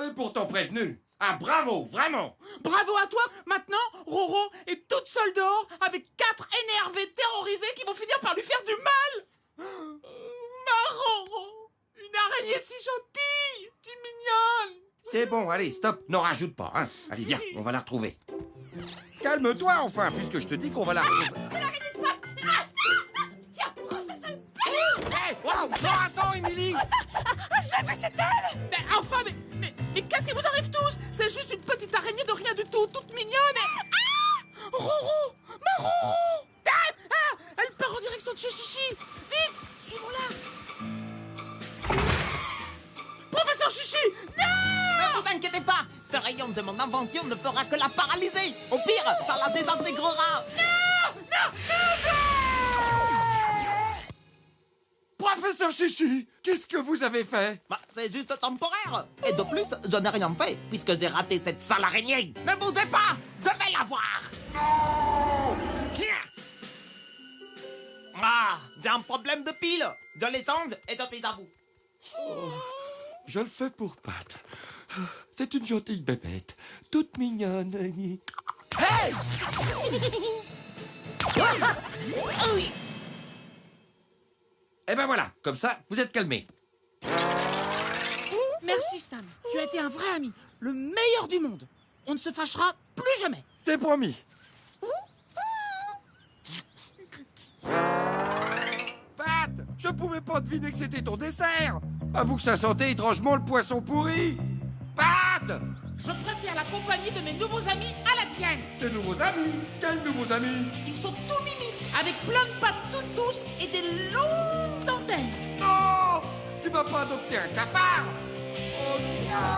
t'avais pourtant prévenu. Ah, bravo, vraiment. Bravo à toi. Maintenant, Roro est toute seule dehors avec 4 énervés terrorisés qui vont finir par lui faire du mal. Ma Roro, une araignée si gentille, si mignonne. C'est bon, allez, stop, n'en rajoute pas, hein. Allez, viens, on va la retrouver. Calme-toi, enfin, puisque je te dis qu'on va la retrouver. C'est l'araignée de Pat. Tiens, prends ça, sale Hey, wow, non, attends, Émilie. Je l'ai vu, c'est elle. Mais enfin, mais qu'est-ce qui vous arrive tous? C'est juste une petite araignée de rien du tout, toute mignonne et... Roro, ma Roro. Elle part en direction de chez Chichi. Vite, suivons-la. Professeur Chichi, non. Ne vous inquiétez pas, ce rayon de mon invention ne fera que la paralyser. Au pire, ça la désintégrera. Professeur Chichi, qu'est-ce que vous avez fait? Bah, c'est juste temporaire. Et de plus, je n'ai rien fait, puisque j'ai raté cette sale araignée. Ne bougez pas, je vais la voir. Ah, j'ai un problème de pile. Je les change et je suis à vous. Je le fais pour Pat. C'est une gentille bébête, toute mignonne. Hey! Oui. Eh ben voilà, comme ça, vous êtes calmés. Merci Stan, tu as été un vrai ami, le meilleur du monde. On ne se fâchera plus jamais. C'est promis. Pat, je pouvais pas deviner que c'était ton dessert. Avoue que ça sentait étrangement le poisson pourri. Pat! Je préfère la compagnie de mes nouveaux amis à la tienne. Tes nouveaux amis? Quels nouveaux amis? Ils sont tout mimi, avec plein de pattes toutes douces et des longues antennes. Non! Tu vas pas adopter un cafard? Oh non!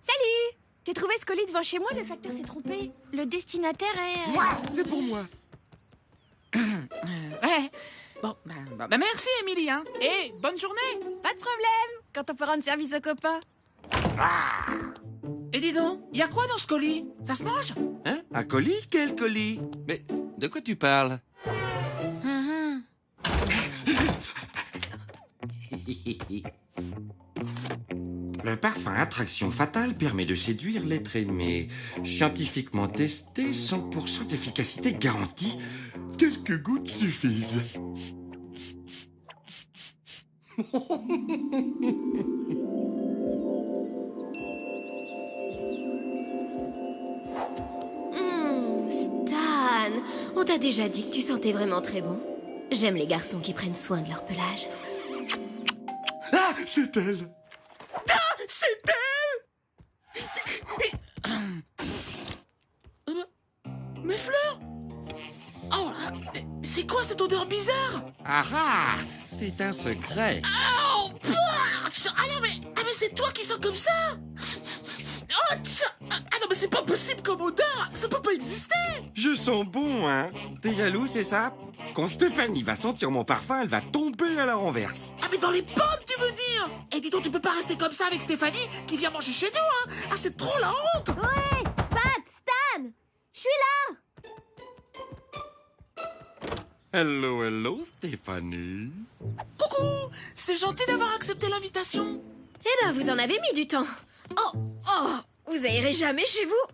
Salut. J'ai trouvé ce colis devant chez moi, le facteur s'est trompé. Le destinataire est... Moi, c'est pour moi. Ouais. Bon, merci Émilie, hein. Et bonne journée. Pas de problème, quand on peut rendre service aux copains. Et dis donc, y a quoi dans ce colis? Ça se mange? Hein? Un colis? Quel colis? Mais de quoi tu parles? Le parfum Attraction Fatale permet de séduire l'être aimé. Scientifiquement testé, 100% d'efficacité garantie. Quelques gouttes suffisent. Stan, on t'a déjà dit que tu sentais vraiment très bon. J'aime les garçons qui prennent soin de leur pelage. Ah, c'est elle! C'est elle! Mes fleurs! Oh, c'est quoi cette odeur bizarre? Ah ah! C'est un secret. Oh, ah non, mais c'est toi qui sens comme ça? Oh, ah non, mais c'est pas possible comme odeur! Ça peut pas exister! Je sens bon, hein? T'es jaloux, c'est ça? Quand Stéphanie va sentir mon parfum, elle va tomber à la renverse. Ah, mais dans les pommes, tu veux dire? Et dis donc, tu peux pas rester comme ça avec Stéphanie qui vient manger chez nous, hein? Ah, c'est trop la honte! Ouais, Pat, Stan, je suis là. Hello, hello, Stéphanie. Coucou! C'est gentil d'avoir accepté l'invitation. Eh ben, vous en avez mis du temps. Oh, vous aérez jamais chez vous?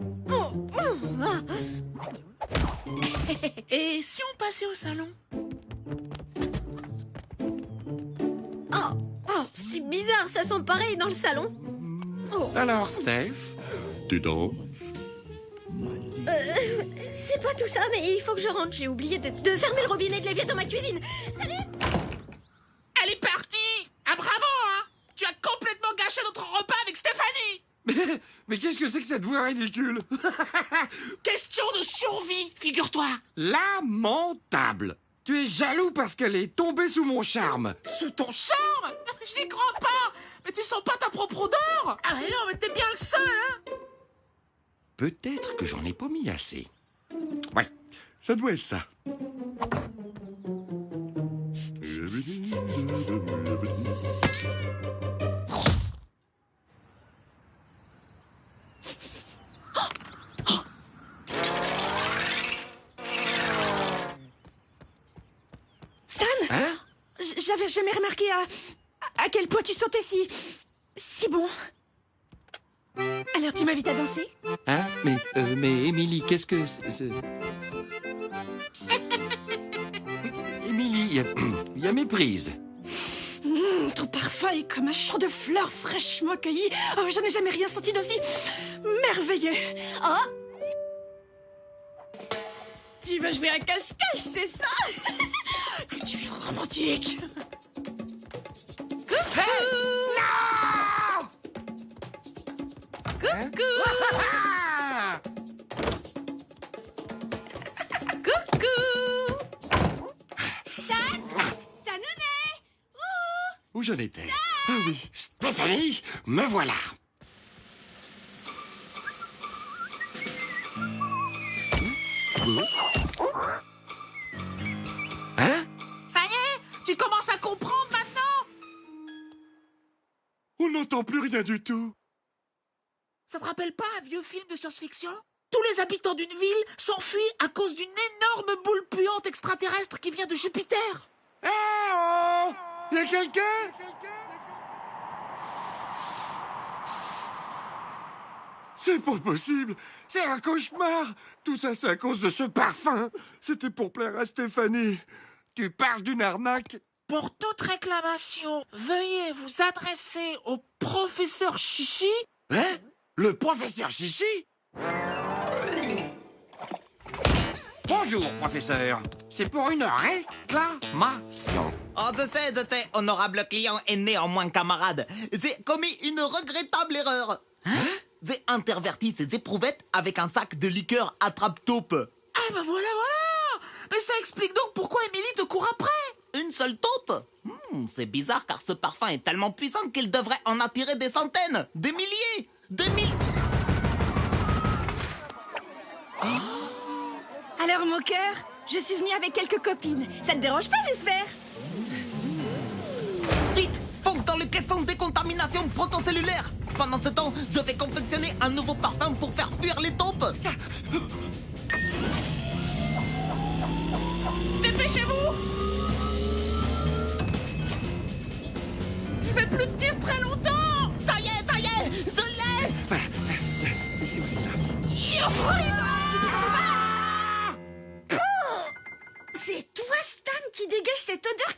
Et si on passait au salon? Oh, c'est bizarre, ça sent pareil dans le salon. Alors, Steph, tu danses? C'est pas tout ça, mais il faut que je rentre. J'ai oublié de fermer le robinet de l'évier dans ma cuisine. Salut! Elle est partie! Ah, bravo, hein! Tu as complètement gâché notre repas avec Stéphanie! Mais qu'est-ce que c'est que cette voix ridicule? Question de survie, figure-toi! Lamentable! Tu es jaloux parce qu'elle est tombée sous mon charme. Sous ton charme? Je n'y crois pas! Mais tu sens pas ta propre odeur? Ah mais non, mais t'es bien le seul, hein! Peut-être que j'en ai pas mis assez. Ouais, ça doit être ça. n'avais jamais remarqué à quel point tu sentais si bon. Alors tu m'invites à danser? Hein? Mais Émilie, qu'est-ce que... Émilie, il y a méprise. Ton parfum est comme un champ de fleurs fraîchement cueillies. Oh, je n'ai jamais rien senti d'aussi merveilleux. Oh! Tu veux jouer à cache-cache, c'est ça? Tu es romantique. Coucou! Non! Coucou! Coucou! Sanounet! Où j'en étais? Ah oui. Stéphanie, me voilà. Hein? Ça y est, tu commences à comprendre maintenant? On n'entend plus rien du tout. Ça te rappelle pas un vieux film de science-fiction? Tous les habitants d'une ville s'enfuient à cause d'une énorme boule puante extraterrestre qui vient de Jupiter. Eh oh! Y a quelqu'un? C'est pas possible. C'est un cauchemar. Tout ça, c'est à cause de ce parfum. C'était pour plaire à Stéphanie. Tu parles d'une arnaque? Pour toute réclamation, veuillez vous adresser au professeur Chichi. Hein? Le professeur Chichi? Bonjour, professeur. C'est pour une réclamation. Oh, je sais, honorable client et néanmoins camarade. J'ai commis une regrettable erreur. J'ai interverti ces éprouvettes avec un sac de liqueur attrape-taupe. Ah ben voilà. Mais ça explique donc pourquoi Émilie te court après. Une seule taupe? C'est bizarre car ce parfum est tellement puissant qu'il devrait en attirer des centaines, des milliers, des mille... Alors, mon cœur, je suis venue avec quelques copines. Ça te dérange pas, j'espère? Vite, fonce dans le caisson de décontamination protocellulaire. Pendant ce temps, je vais confectionner un nouveau parfum pour faire fuir les taupes. Dépêchez-vous. Je vais plus te dire très longtemps. Ça y est, je l'ai. Laissez-vous là. C'est toi, Stan, qui dégage cette odeur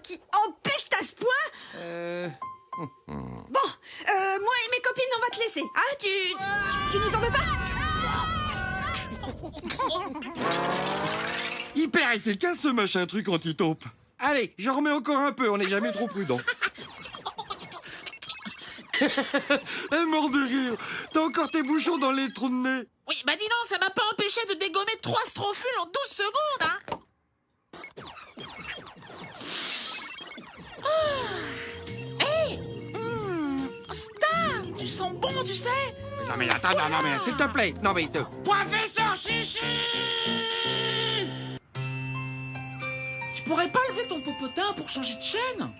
qui empeste à ce point? Bon, moi et mes copines, on va te laisser. Ah, tu nous en veux pas? Hyper efficace ce machin truc anti-taupe. Allez, j'en remets encore un peu, on n'est jamais trop prudent. Elle est morte de rire. T'as encore tes bouchons dans les trous de nez. Oui, bah dis donc, ça m'a pas empêché de dégommer 3 strophules en 12 secondes, hein. Stan, tu sens bon, tu sais. Non mais attends, non mais s'il te plaît. Non mais... Professeur Chichi! Tu pourrais pas lever ton popotin pour changer de chaîne?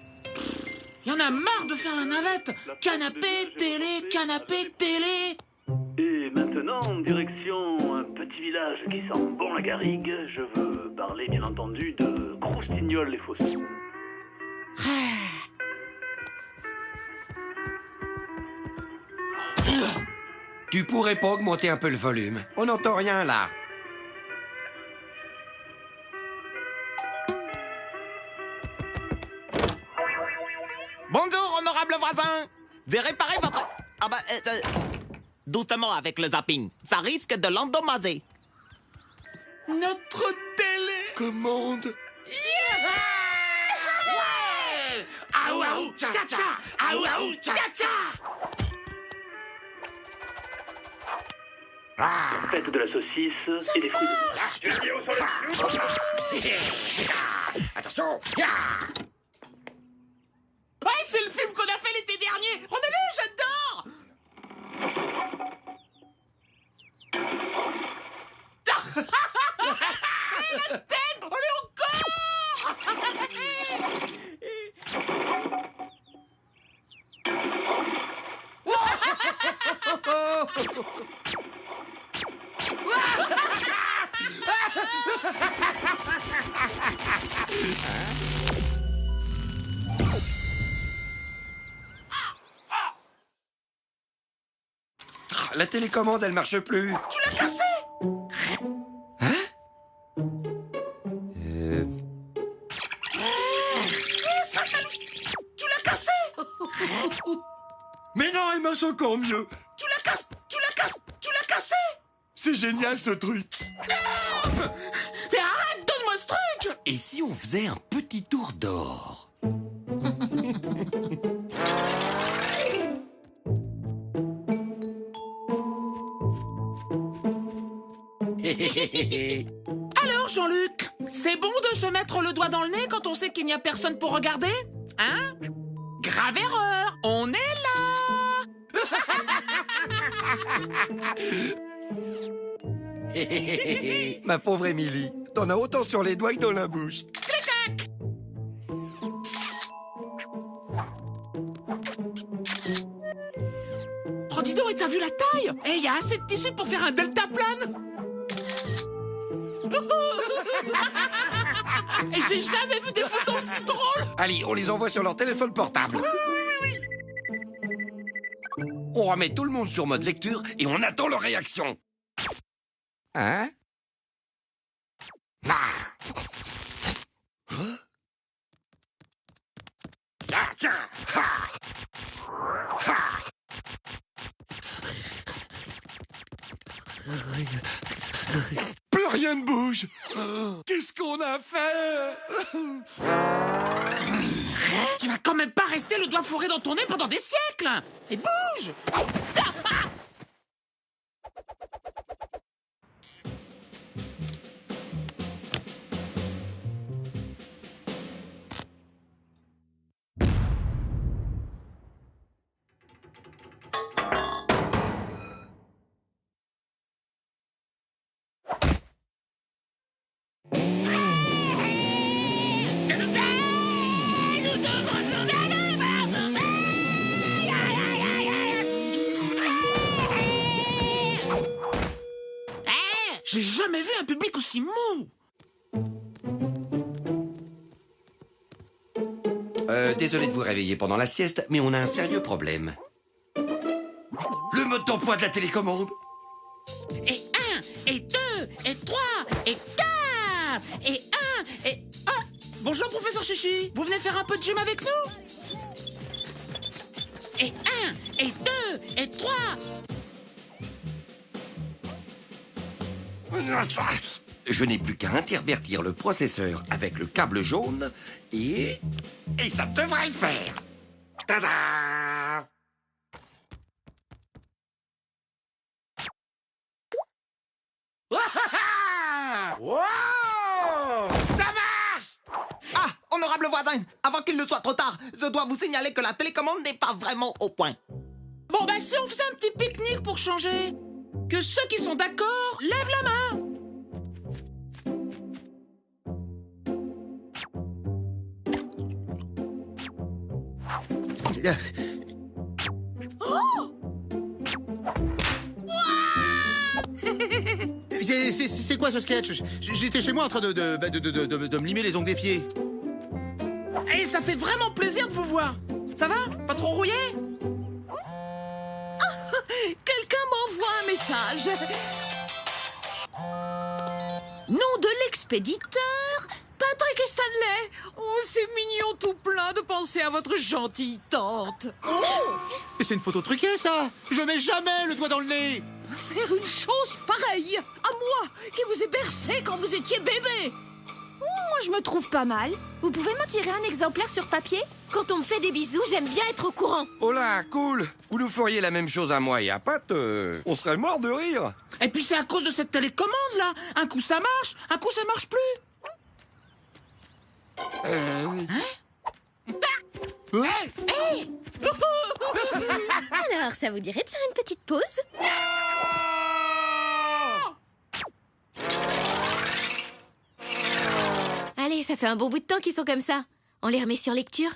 Y en a marre de faire la navette. Canapé, télé. Et maintenant, direction un petit village qui sent bon la garrigue. Je veux parler, bien entendu, de Croustignol-les-Fossés. Tu pourrais pas augmenter un peu le volume? On n'entend rien là. Bonjour, honorable voisin. J'ai réparé votre... doucement avec le zapping. Ça risque de l'endommager. Notre télé. Commande. Ouais! Aou aou tcha tcha. Aou aou tcha tcha. Faites de la saucisse et des fruits de mer. Attention. Ouais, c'est le film qu'on a fait l'été dernier. Remets-les, j'adore. La tête. Allez, encore. la télécommande, elle marche plus. Tu l'as cassé! Tu l'as cassé! Mais non, elle marche encore mieux. Tu l'as cassé! C'est génial ce truc. Mais arrête, donne-moi ce truc! Et si on faisait un petit tour d'or? Alors, Jean-Luc, c'est bon de se mettre le doigt dans le nez quand on sait qu'il n'y a personne pour regarder? Hein? Grave erreur! On est là! Ma pauvre Émilie, t'en as autant sur les doigts que dans la bouche. Oh, dis donc, et t'as vu la taille? Eh, il y a assez de tissu pour faire un deltaplane! Et j'ai jamais vu des photos aussi drôles! Allez, on les envoie sur leur téléphone portable. On remet tout le monde sur mode lecture et on attend leur réaction. Hein? Ah. Ah, tiens. Ah. Ah. Plus rien ne bouge. Qu'est-ce qu'on a fait? Tu vas quand même pas rester le doigt fourré dans ton nez pendant des siècles! Et bouge! J'ai jamais vu un public aussi mou! Désolé de vous réveiller pendant la sieste, mais on a un sérieux problème. Le mode d'emploi de la télécommande. Et 1, et 2, et 3, et 4, et 1, et... Ah! Bonjour, professeur Chichi. Vous venez faire un peu de gym avec nous? Et 1, et 2, et 3... Je n'ai plus qu'à intervertir le processeur avec le câble jaune et ça devrait le faire. Tada! Wow! Ça marche! Ah, honorable voisin, avant qu'il ne soit trop tard, je dois vous signaler que la télécommande n'est pas vraiment au point. Bon, bah si on faisait un petit pique-nique pour changer. Que ceux qui sont d'accord lèvent la main. C'est quoi ce sketch? J'étais chez moi en train de me limer les ongles des pieds. Et ça fait vraiment plaisir de vous voir. Ça va? Pas trop rouillé? Quelqu'un m'envoie un message. Nom de l'expéditeur, Patrick et Stanley. Oh, c'est mignon tout plein de penser à votre gentille tante. C'est une photo truquée, ça. Je mets jamais le doigt dans le nez. Faire une chose pareille à moi qui vous ai bercé quand vous étiez bébé. Moi, je me trouve pas mal. Vous pouvez m'en tirer un exemplaire sur papier? Quand on me fait des bisous, j'aime bien être au courant. Oh là, cool! Vous nous feriez la même chose à moi et à Pat, on serait mort de rire. Et puis c'est à cause de cette télécommande là. Un coup ça marche, un coup ça marche plus. Alors, ça vous dirait de faire une petite pause? Allez, ça fait un bon bout de temps qu'ils sont comme ça. On les remet sur lecture?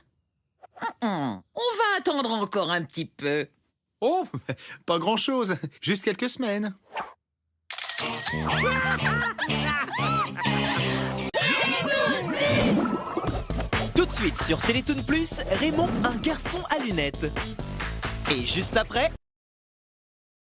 On va attendre encore un petit peu. Oh, pas grand-chose. Juste quelques semaines. Tout de suite sur Télétoon Plus, Raymond, un garçon à lunettes. Et juste après...